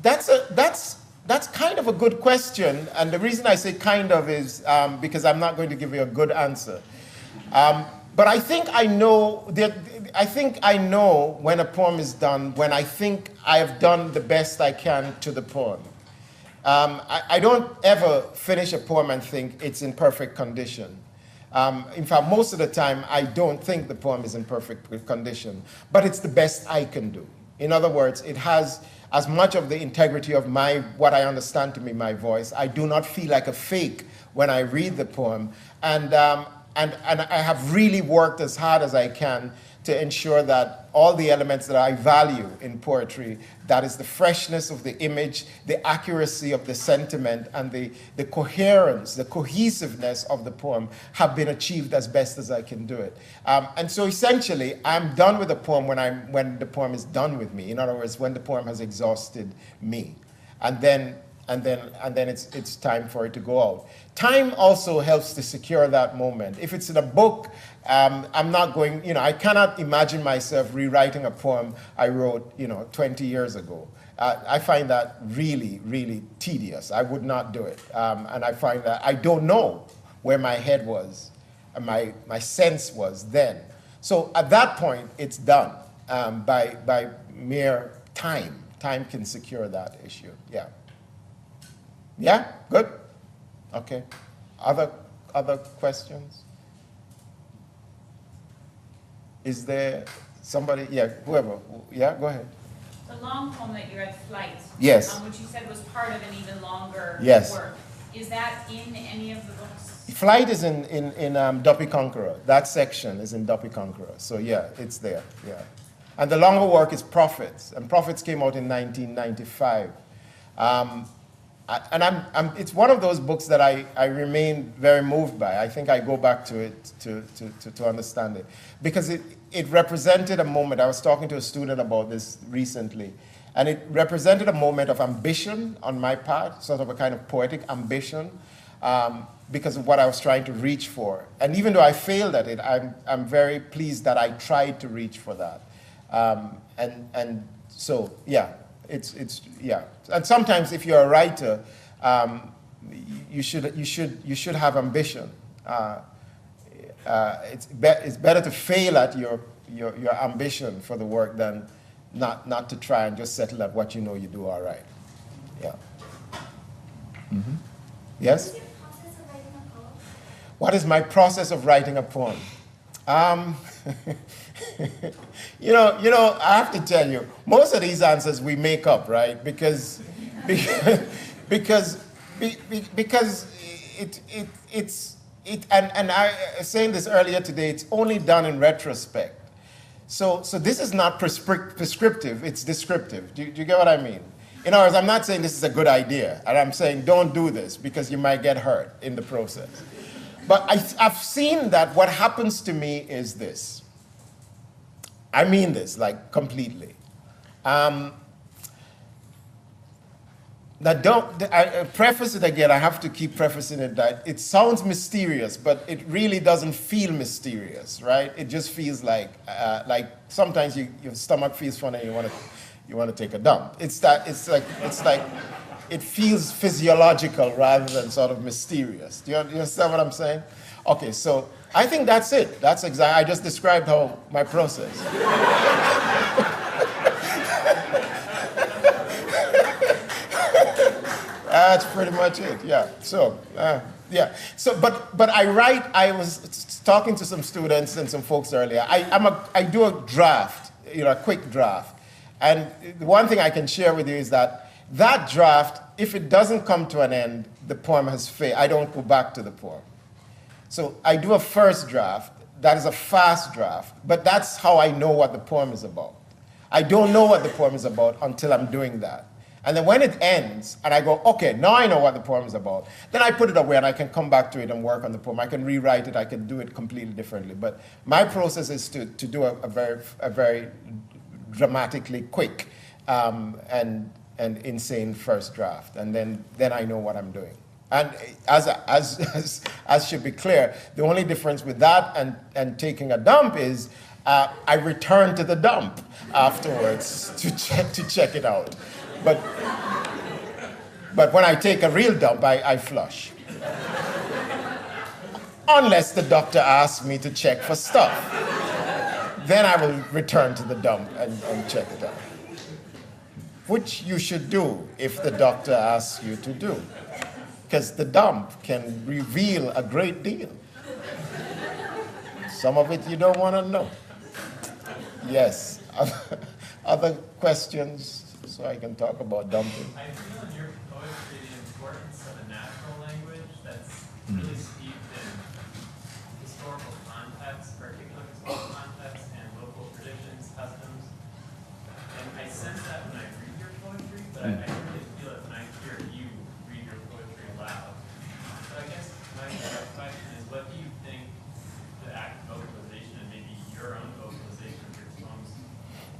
That's kind of a good question, and the reason I say kind of is because I'm not going to give you a good answer. But I think I know when a poem is done when I think I have done the best I can to the poem. I don't ever finish a poem and think it's in perfect condition. In fact, most of the time, I don't think the poem is in perfect condition, but it's the best I can do. In other words, it has as much of the integrity of what I understand to be my voice. I do not feel like a fake when I read the poem, and I have really worked as hard as I can to ensure that all the elements that I value in poetry, that is the freshness of the image, the accuracy of the sentiment, and the coherence, the cohesiveness of the poem have been achieved as best as I can do it. And so essentially, I'm done with the poem when the poem is done with me. In other words, when the poem has exhausted me. And then it's time for it to go out. Time also helps to secure that moment. If it's in a book, I'm not going, I cannot imagine myself rewriting a poem I wrote, 20 years ago. I find that really, really tedious. I would not do it. And I find that I don't know where my head was, and my sense was then. So at that point, it's done by mere time. Time can secure that issue, yeah. Yeah, good. Okay. Other questions? Is there somebody? Yeah, whoever. Yeah, go ahead. The long poem that you read, Flight. Yes. Which you said was part of an even longer yes. work. Is that in any of the books? Flight is in Duppy Conqueror. That section is in Duppy Conqueror. So yeah, it's there. Yeah. And the longer work is Prophets, and Prophets came out in 1995. And it's one of those books that I remain very moved by. I think I go back to it to understand it. Because it represented a moment. I was talking to a student about this recently. And it represented a moment of ambition on my part, sort of a kind of poetic ambition, because of what I was trying to reach for. And even though I failed at it, I'm very pleased that I tried to reach for that. And so, yeah. Yeah, and sometimes if you're a writer, you should have ambition. It's better to fail at your ambition for the work than not to try and just settle at what you know you do all right. Yeah. Mm-hmm. Yes. What is my process of writing a poem? I have to tell you, most of these answers we make up, right? Because it's and I was saying this earlier today, it's only done in retrospect. So this is not prescriptive, it's descriptive. Do you get what I mean? In other words, I'm not saying this is a good idea, and I'm saying don't do this because you might get hurt in the process. But I've seen that what happens to me is this. I mean this, like, completely. Now, I preface it again, I have to keep prefacing it that it sounds mysterious, but it really doesn't feel mysterious, right? It just feels like sometimes your stomach feels funny and you want to take a dump. It's like it feels physiological rather than sort of mysterious. Do you understand what I'm saying? Okay, so I think that's it. That's exactly, I just described how my process. That's pretty much it, yeah. So, yeah. So, but I was talking to some students and some folks earlier. I do a draft, a quick draft. And the one thing I can share with you is that draft, if it doesn't come to an end, the poem has failed. I don't go back to the poem. So I do a first draft. That is a fast draft. But that's how I know what the poem is about. I don't know what the poem is about until I'm doing that. And then when it ends, and I go, okay, now I know what the poem is about, then I put it away and I can come back to it and work on the poem. I can rewrite it, I can do it completely differently. But my process is to do a very dramatically quick and insane first draft. And then I know what I'm doing. And as should be clear, the only difference with that and taking a dump is I return to the dump afterwards to check it out. But when I take a real dump, I flush. Unless the doctor asks me to check for stuff. Then I will return to the dump and check it out. Which you should do if the doctor asks you to do. Because the dump can reveal a great deal. Some of it you don't want to know. Yes. Other questions? So I can talk about dumping. I feel in your poetry the importance of a natural language that's really steeped in historical context, particular historical context, and local traditions, customs. And I sense that when I read your poetry, but I really feel it when I hear you read your poetry aloud. So I guess my question is, what do you think the act of vocalization and maybe your own vocalization of your poems,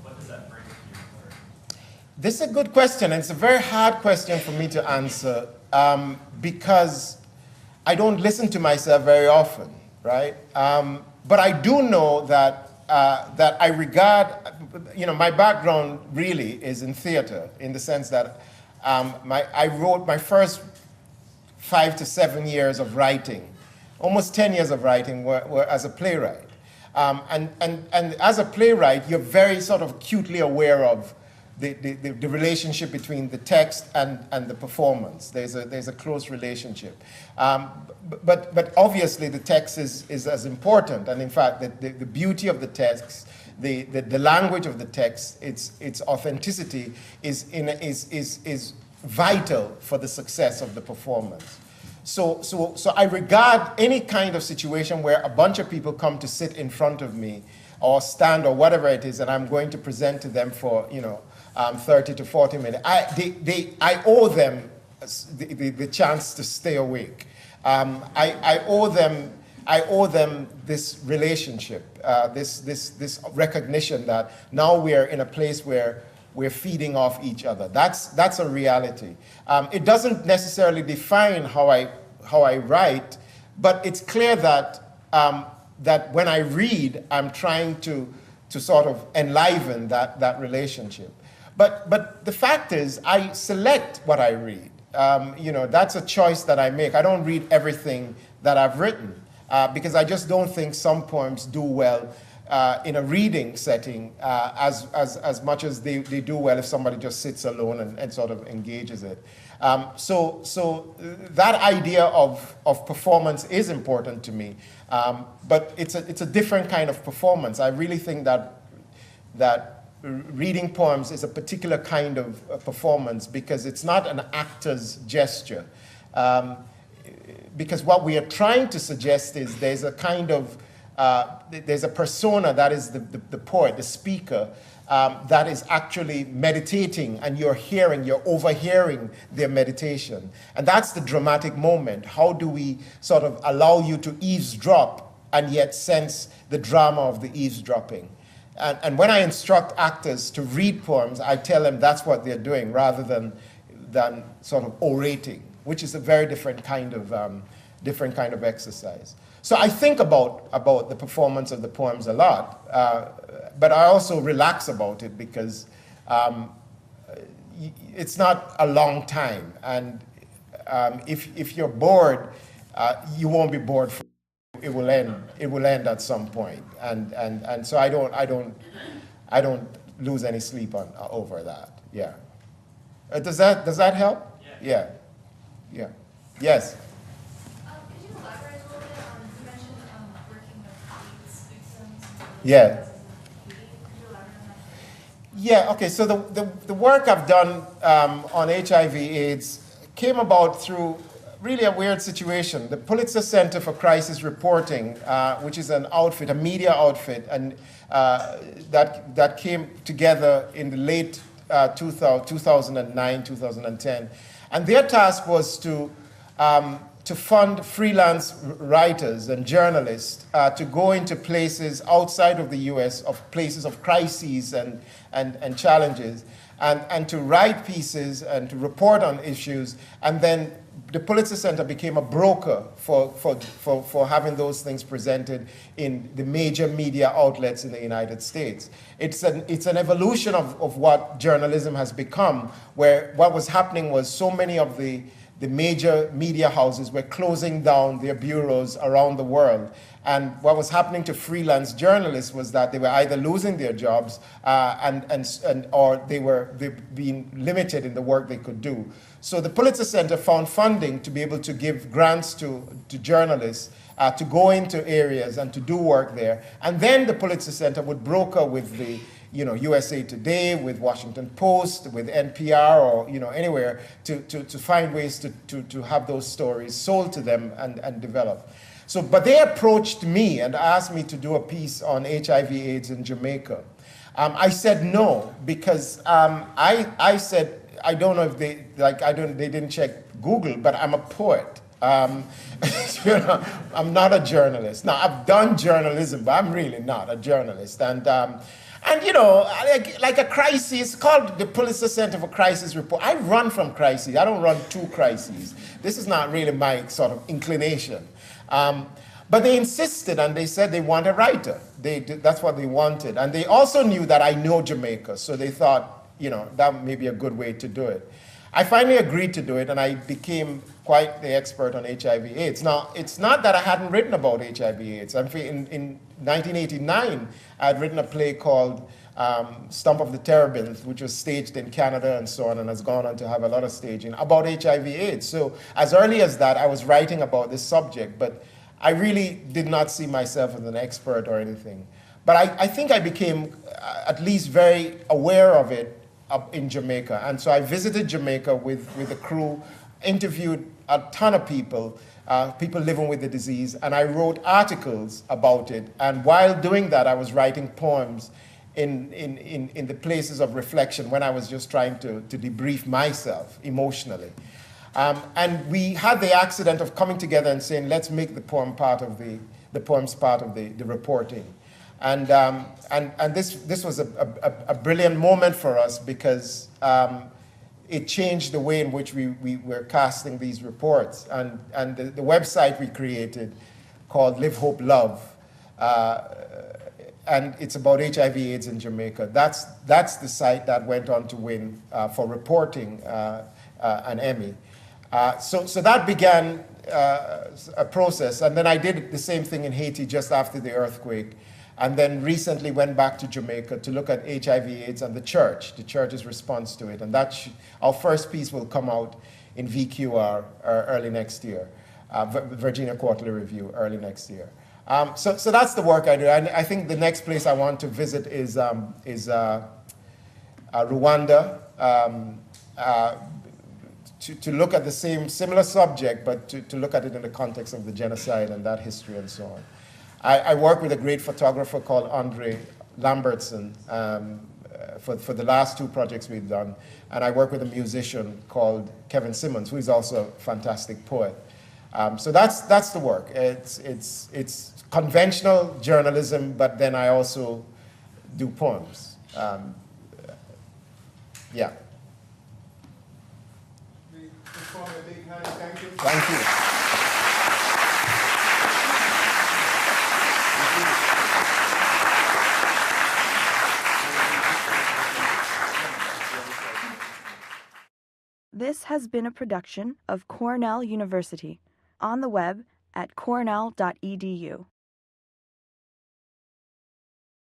what does that bring to your work? This is a good question, and it's a very hard question for me to answer because I don't listen to myself very often, right? But I do know that I regard, my background really is in theater, in the sense that I wrote my first 5 to 7 years of writing, almost 10 years of writing were as a playwright. And as a playwright, you're very sort of acutely aware of the relationship between the text and the performance. There's a close relationship. But obviously the text is as important. And in fact, the beauty of the text, the language of the text, its authenticity is vital for the success of the performance. So I regard any kind of situation where a bunch of people come to sit in front of me or stand or whatever it is, and I'm going to present to them for 30 to 40 minutes. I owe them the chance to stay awake. I owe them this relationship, this recognition that now we're in a place where we're feeding off each other. That's a reality. It doesn't necessarily define how I write, but it's clear that that when I read, I'm trying to sort of enliven that relationship. But the fact is, I select what I read. That's a choice that I make. I don't read everything that I've written because I just don't think some poems do well in a reading setting as much as they do well if somebody just sits alone and sort of engages it. So that idea of performance is important to me, but it's a different kind of performance. I really think that reading poems is a particular kind of performance because it's not an actor's gesture. Because what we are trying to suggest is there's a kind of there's a persona that is the poet, the speaker, that is actually meditating, and you're overhearing their meditation. And that's the dramatic moment. How do we sort of allow you to eavesdrop and yet sense the drama of the eavesdropping? And when I instruct actors to read poems, I tell them that's what they're doing rather than sort of orating, which is a very different kind of exercise. So I think about the performance of the poems a lot, but I also relax about it because it's not a long time, and if you're bored, you won't be bored. It will end. It will end at some point, and so I don't lose any sleep over that. Yeah. Does that help? Yeah. Yeah. Yes. Could you elaborate a little bit on, you mentioned working with AIDS victims? Yeah. Could you elaborate on that? Yeah, okay, so the work I've done on HIV/AIDS came about through really a weird situation. The Pulitzer Center for Crisis Reporting, which is an outfit, a media outfit, and that came together in the late 2009, 2010. And their task was to fund freelance writers and journalists to go into places outside of the US, of places of crises and challenges, and to write pieces and to report on issues. And then the Pulitzer Center became a broker for having those things presented in the major media outlets in the United States. It's an evolution of what journalism has become, where what was happening was so many of the major media houses were closing down their bureaus around the world. And what was happening to freelance journalists was that they were either losing their jobs or they were being limited in the work they could do. So the Pulitzer Center found funding to be able to give grants to journalists to go into areas and to do work there. And then the Pulitzer Center would broker with the USA Today, with Washington Post, with NPR, or anywhere to find ways to have those stories sold to them and developed. So, but they approached me and asked me to do a piece on HIV/AIDS in Jamaica. I said no because I said I don't know if they didn't check Google, but I'm a poet. I'm not a journalist. Now I've done journalism, but I'm really not a journalist. And like a crisis, it's called the Pulitzer Center for Crisis Report. I run from crises. I don't run to crises. This is not really my sort of inclination. But they insisted, and they said they want a writer. That's what they wanted. And they also knew that I know Jamaica, so they thought, that may be a good way to do it. I finally agreed to do it, and I became quite the expert on HIV/AIDS. Now, it's not that I hadn't written about HIV/AIDS. In 1989, I had written a play called Stump of the Terebinth, which was staged in Canada and so on, and has gone on to have a lot of staging about HIV/AIDS. So as early as that, I was writing about this subject, but I really did not see myself as an expert or anything. But I think I became at least very aware of it in Jamaica. And so I visited Jamaica with the crew, interviewed a ton of people, people living with the disease, and I wrote articles about it. And while doing that, I was writing poems in the places of reflection when I was just trying to debrief myself emotionally. And we had the accident of coming together and saying, let's make the poems part of the reporting. And this was a brilliant moment for us because it changed the way in which we were casting these reports. And the website we created called Live, Hope, Love, and it's about HIV/AIDS in Jamaica. That's the site that went on to win for reporting an Emmy. So that began a process, and then I did the same thing in Haiti just after the earthquake, and then recently went back to Jamaica to look at HIV/AIDS and the church's response to it, and our first piece will come out in VQR early next year, Virginia Quarterly Review early next year. So that's the work I do, and I think the next place I want to visit is Rwanda. To look at the similar subject, but to look at it in the context of the genocide and that history and so on. I work with a great photographer called Andre Lambertson for the last two projects we've done, and I work with a musician called Kevin Simmons, who is also a fantastic poet. So that's the work. It's conventional journalism, but then I also do poems. Yeah. Thank you. This has been a production of Cornell University, on the web at cornell.edu.